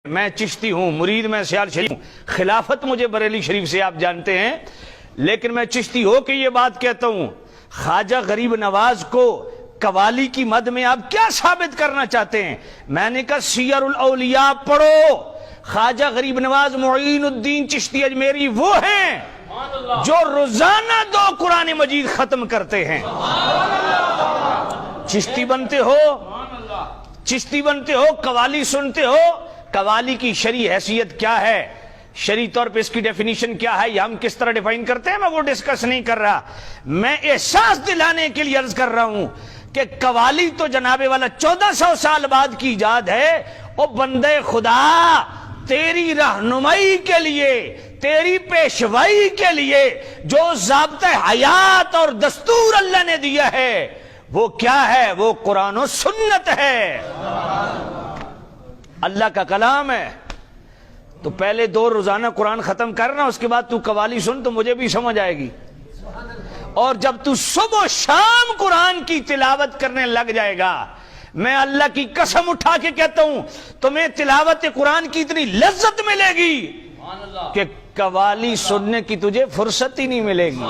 میں چشتی ہوں، مرید میں سیال شریف ہوں، خلافت مجھے بریلی شریف سے آپ جانتے ہیں، لیکن میں چشتی ہو کے یہ بات کہتا ہوں، خواجہ غریب نواز کو قوالی کی مد میں آپ کیا ثابت کرنا چاہتے ہیں؟ میں نے کہا سیر الاولیاء پڑھو، خواجہ غریب نواز معین الدین چشتی اجمیری وہ ہیں جو روزانہ 2 قرآن مجید ختم کرتے ہیں۔ چشتی بنتے ہو، قوالی سنتے ہو، قوالی کی شرعی حیثیت کیا ہے، شرعی طور پہ اس کی ڈیفینیشن کیا ہے، یہ ہم کس طرح ڈیفائن کرتے ہیں، میں وہ ڈسکس نہیں کر رہا، میں احساس دلانے کے لیے عرض کر رہا ہوں کہ قوالی تو جناب والا 1400 سال بعد کی ایجاد ہے۔ او بندے خدا، تیری رہنمائی کے لیے، تیری پیشوائی کے لیے جو ضابطہ حیات اور دستور اللہ نے دیا ہے وہ کیا ہے؟ وہ قرآن و سنت ہے، اللہ کا کلام ہے۔ تو پہلے 2 روزانہ قرآن ختم کرنا، اس کے بعد تو قوالی سن تو مجھے بھی سمجھ آئے گی، اور جب تو صبح و شام قرآن کی تلاوت کرنے لگ جائے گا، میں اللہ کی قسم اٹھا کے کہتا ہوں تمہیں تلاوت قرآن کی اتنی لذت ملے گی کہ قوالی سننے کی تجھے فرصت ہی نہیں ملے گی،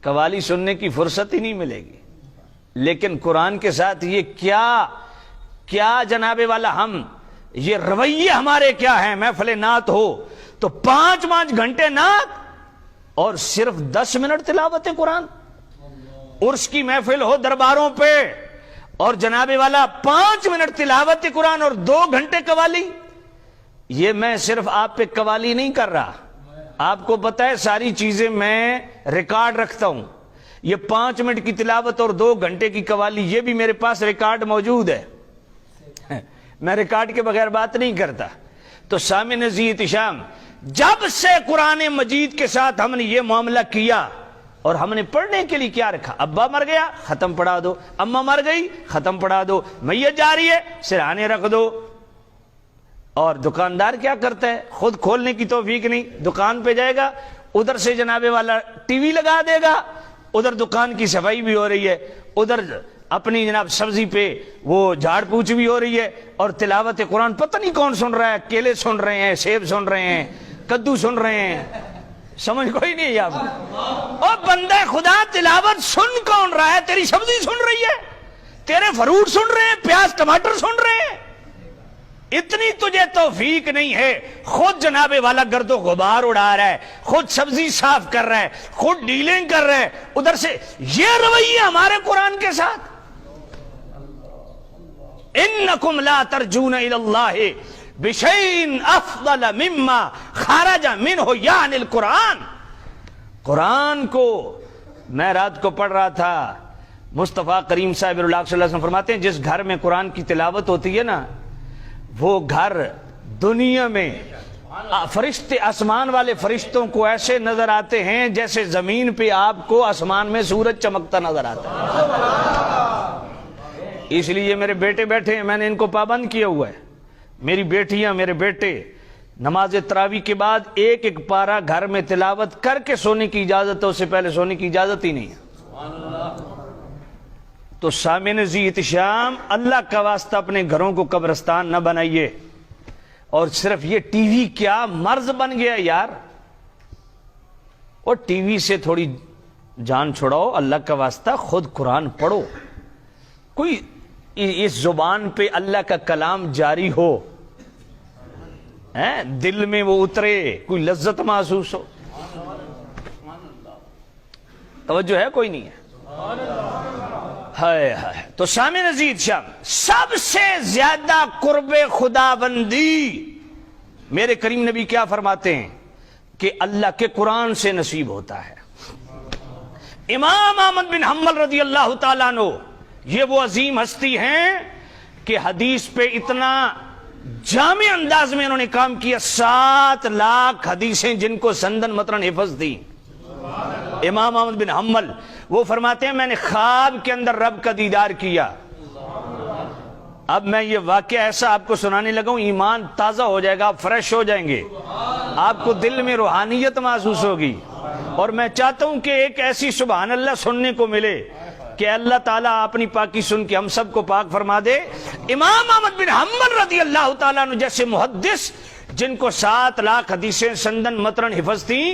قوالی سننے کی فرصت ہی نہیں ملے گی۔ لیکن قرآن کے ساتھ یہ کیا جناب والا، ہم یہ رویے ہمارے کیا ہیں؟ محفل نعت ہو تو 5 گھنٹے نعت اور صرف 10 منٹ تلاوت قرآن، عرس کی محفل ہو درباروں پہ اور جناب والا 5 منٹ تلاوت قرآن اور 2 گھنٹے قوالی۔ یہ میں صرف آپ پہ قوالی نہیں کر رہا، آپ کو پتہ ہے ساری چیزیں میں ریکارڈ رکھتا ہوں، یہ 5 منٹ کی تلاوت اور 2 گھنٹے کی قوالی یہ بھی میرے پاس ریکارڈ موجود ہے، میں ریکارڈ کے بغیر بات نہیں کرتا۔ تو سامع نزی احتشام، جب سے قرآن مجید کے ساتھ ہم نے یہ معاملہ کیا اور ہم نے پڑھنے کے لیے کیا رکھا، ابا مر گیا ختم پڑھا دو، اماں مر گئی ختم پڑھا دو، میت جا رہی ہے سرہانے رکھ دو۔ اور دکاندار کیا کرتا ہے؟ خود کھولنے کی توفیق نہیں، دکان پہ جائے گا، ادھر سے جناب والا ٹی وی لگا دے گا، ادھر دکان کی صفائی بھی ہو رہی ہے، ادھر اپنی جناب سبزی پہ وہ جھاڑ پوچھ بھی ہو رہی ہے، اور تلاوت قرآن پتہ نہیں کون سن رہا ہے، کیلے سن رہے ہیں، سیب سن رہے ہیں، کدو سن رہے ہیں، سمجھ کوئی نہیں ہے آپ کو۔ او بندہ خدا، تلاوت سن کون رہا ہے؟ تیری سبزی سن رہی ہے، تیرے فروٹ سن رہے ہیں، پیاز ٹماٹر سن رہے ہیں۔ اتنی تجھے توفیق نہیں ہے، خود جناب والا گرد و غبار اڑا رہا ہے، خود سبزی صاف کر رہا ہے، خود ڈیلنگ کر رہا ہے، ادھر سے یہ رویے ہمارے قرآن کے ساتھ۔ انکم لا ترجون الی اللہ بشیء افضل مما خرج منہ یعنی القرآن۔ قرآن کو میں رات کو پڑھ رہا تھا، مصطفیٰ کریم صاحب اللہ صلی اللہ علیہ وسلم فرماتے ہیں جس گھر میں قرآن کی تلاوت ہوتی ہے نا، وہ گھر دنیا میں فرشتے، آسمان والے فرشتوں کو ایسے نظر آتے ہیں جیسے زمین پہ آپ کو آسمان میں سورج چمکتا نظر آتا ہے۔ اس لیے میرے بیٹے بیٹھے ہیں، میں نے ان کو پابند کیا ہوا ہے، میری بیٹیاں میرے بیٹے نماز تراویح کے بعد ایک پارہ گھر میں تلاوت کر کے سونے کی اجازت ہے، اس سے پہلے سونے کی اجازت ہی نہیں ہے۔ تو سامعین ذی احتشام، اللہ کا واسطہ اپنے گھروں کو قبرستان نہ بنائیے، اور صرف یہ ٹی وی کیا مرض بن گیا یار، اور ٹی وی سے تھوڑی جان چھڑاؤ، اللہ کا واسطہ خود قرآن پڑھو، کوئی اس زبان پہ اللہ کا کلام جاری ہو، دل میں وہ اترے، کوئی لذت محسوس ہو۔ توجہ ہے کوئی نہیں ہے؟ تو سامع نزید شام، سب سے زیادہ قرب خدا بندی میرے کریم نبی کیا فرماتے ہیں کہ اللہ کے قرآن سے نصیب ہوتا ہے۔ امام احمد بن حنبل رضی اللہ تعالیٰ عنہ، یہ وہ عظیم ہستی ہیں کہ حدیث پہ اتنا جامع انداز میں انہوں نے کام کیا، 7 لاکھ حدیثیں جن کو سندن متن حفظ دی۔ امام احمد بن حنبل وہ فرماتے ہیں میں نے خواب کے اندر رب کا دیدار کیا۔ اب میں یہ واقعہ ایسا آپ کو سنانے لگا ہوں، ایمان تازہ ہو جائے گا، آپ فریش ہو جائیں گے، آپ کو دل میں روحانیت محسوس ہوگی، اور میں چاہتا ہوں کہ ایک ایسی سبحان اللہ سننے کو ملے کہ اللہ تعالیٰ اپنی پاکی سن کے ہم سب کو پاک فرما دے۔ امام احمد بن حنبل رضی اللہ تعالیٰ عنہ جیسے محدث جن کو 7 لاکھ حدیثیں سندن متن حفظ تھیں،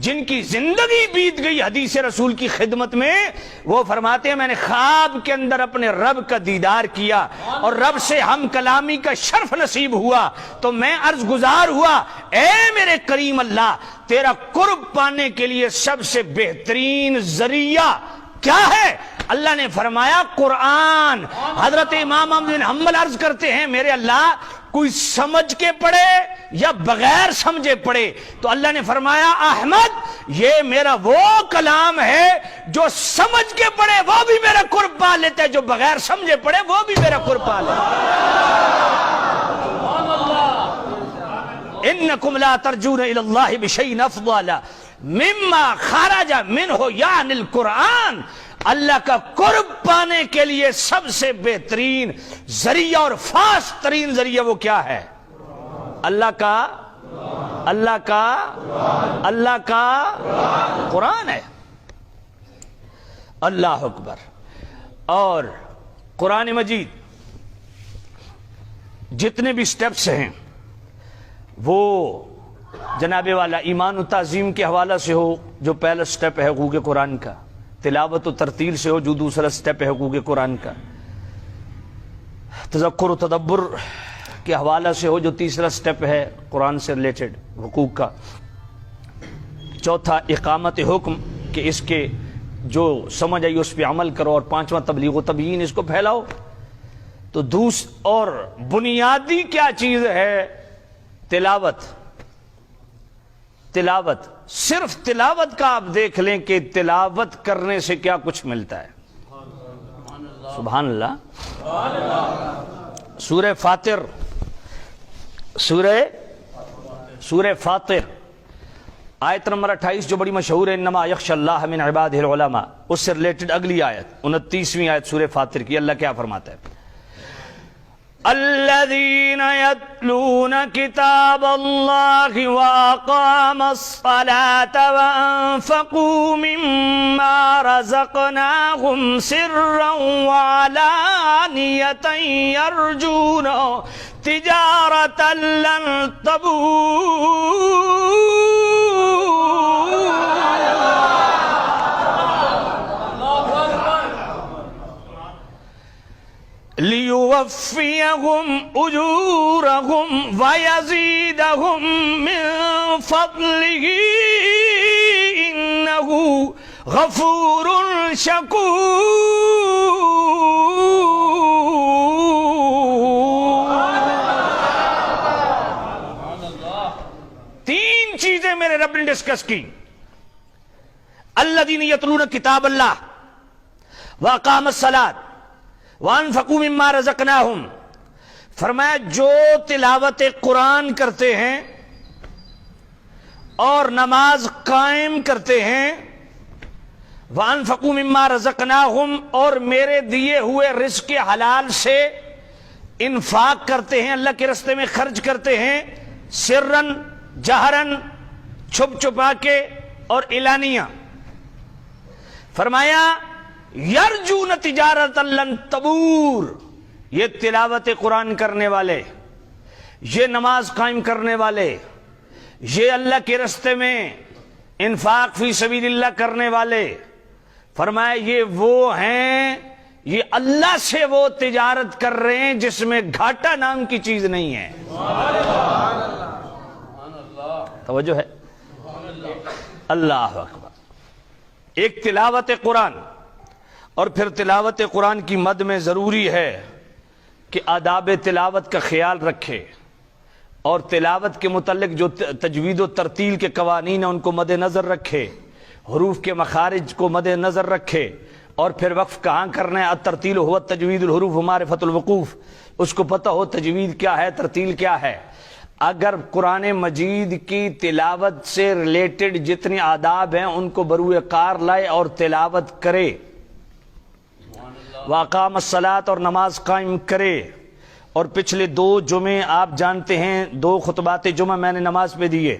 جن کی زندگی بیت گئی حدیث رسول کی خدمت میں، وہ فرماتے ہیں میں نے خواب کے اندر اپنے رب کا دیدار کیا اور رب سے ہم کلامی کا شرف نصیب ہوا، تو میں عرض گزار ہوا اے میرے کریم اللہ، تیرا قرب پانے کے لیے سب سے بہترین ذریعہ کیا ہے؟ اللہ نے فرمایا قرآن۔ حضرت امام احمد بن حنبل عرض کرتے ہیں میرے اللہ کوئی سمجھ کے پڑھے یا بغیر سمجھے پڑھے؟ تو اللہ نے فرمایا احمد یہ میرا وہ کلام ہے جو سمجھ کے پڑھے وہ بھی میرا قرب پا لیتا ہے، جو بغیر سمجھے پڑھے وہ بھی میرا قرب پا لیتا ہے۔ انکم لا ترجون الی اللہ بشیء افضل مما خرج منہ یعنی القرآن۔ اللہ کا قرب پانے کے لیے سب سے بہترین ذریعہ اور فاسٹ ترین ذریعہ وہ کیا ہے؟ اللہ کا قرآن ہے۔ اللہ اکبر۔ اور قرآن مجید جتنے بھی سٹیپس ہیں وہ جناب والا ایمان و تعظیم کے حوالہ سے ہو جو پہلا سٹیپ ہے حقوق قرآن کا، تلاوت و ترتیل سے ہو جو دوسرا سٹیپ ہے حقوق قرآن کا، تذکر و تدبر کے حوالہ سے ہو جو تیسرا سٹیپ ہے قرآن سے ریلیٹڈ حقوق کا، چوتھا اقامت حکم کہ اس کے جو سمجھ آئی اس پہ عمل کرو، اور پانچواں تبلیغ و تبیین اس کو پھیلاؤ۔ تو اور بنیادی کیا چیز ہے؟ تلاوت۔ صرف تلاوت کا آپ دیکھ لیں کہ تلاوت کرنے سے کیا کچھ ملتا ہے۔ سبحان اللہ۔ سورہ فاطر، سورہ فاطر آیت نمبر 28 جو بڑی مشہور ہے، انما یخشی اللہ من عبادہ العلماء، اس سے ریلیٹڈ اگلی آیت 29ویں آیت سورہ فاطر کی، اللہ کیا فرماتا ہے؟ الذين يتلون كتاب الله وأقاموا الصلاة وأنفقوا مما رزقناهم سرا وعلانية يرجون تجارة لن تبور لِيُوَفِّيَهُمْ أُجُورَهُمْ وَيَزِيدَهُمْ مِنْ فَضْلِهِ إِنَّهُ غَفُورٌ شَكُورٌ۔ تین چیزیں میرے رب نے ڈسکس کی، الذین یتلون کتاب اللہ وَأَقَامُوا الصَّلَاةَ وَأَنفَقُوا مِمَّا رَزَقْنَاهُمْ۔ فرمایا جو تلاوت قرآن کرتے ہیں اور نماز قائم کرتے ہیں، وَأَنفَقُوا مِمَّا رَزَقْنَاهُمْ، اور میرے دیے ہوئے رزق حلال سے انفاق کرتے ہیں، اللہ کے راستے میں خرچ کرتے ہیں، سرن جہرن، چھپ چھپا کے اور اعلانیہ۔ فرمایا یرجون تجارت لن تبور، یہ تلاوت قرآن کرنے والے، یہ نماز قائم کرنے والے، یہ اللہ کے راستے میں انفاق فی سبیل اللہ کرنے والے، فرمایا یہ وہ ہیں، یہ اللہ سے وہ تجارت کر رہے ہیں جس میں گھاٹا نام کی چیز نہیں ہے۔ توجہ ہے؟ اللہ اکبر۔ ایک تلاوت قرآن، اور پھر تلاوت قرآن کی مد میں ضروری ہے کہ آداب تلاوت کا خیال رکھے، اور تلاوت کے متعلق جو تجوید و ترتیل کے قوانین ہیں ان کو مد نظر رکھے، حروف کے مخارج کو مد نظر رکھے، اور پھر وقف کہاں کرنا ہے۔ الترتیل هو تجوید الحروف معرفت الوقوف، اس کو پتہ ہو تجوید کیا ہے، ترتیل کیا ہے۔ اگر قرآن مجید کی تلاوت سے ریلیٹڈ جتنے آداب ہیں ان کو بروئے کار لائے اور تلاوت کرے، وَأَقَامَ الصَّلَاةَ اور نماز قائم کرے، اور پچھلے 2 جمعے آپ جانتے ہیں 2 خطبات جمعہ میں نے نماز پہ دیے،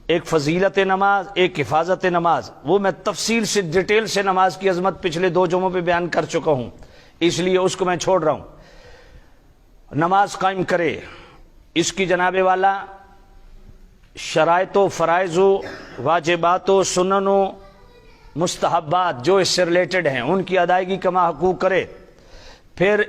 ایک فضیلت نماز، ایک حفاظت نماز، وہ میں تفصیل سے ڈیٹیل سے نماز کی عظمت پچھلے 2 جمعوں پہ بیان کر چکا ہوں، اس لیے اس کو میں چھوڑ رہا ہوں۔ نماز قائم کرے، اس کی جناب والا شرائط و فرائض و واجبات و سنن و مستحبات جو اس سے ریلیٹڈ ہیں ان کی ادائیگی کما حقوق کرے، پھر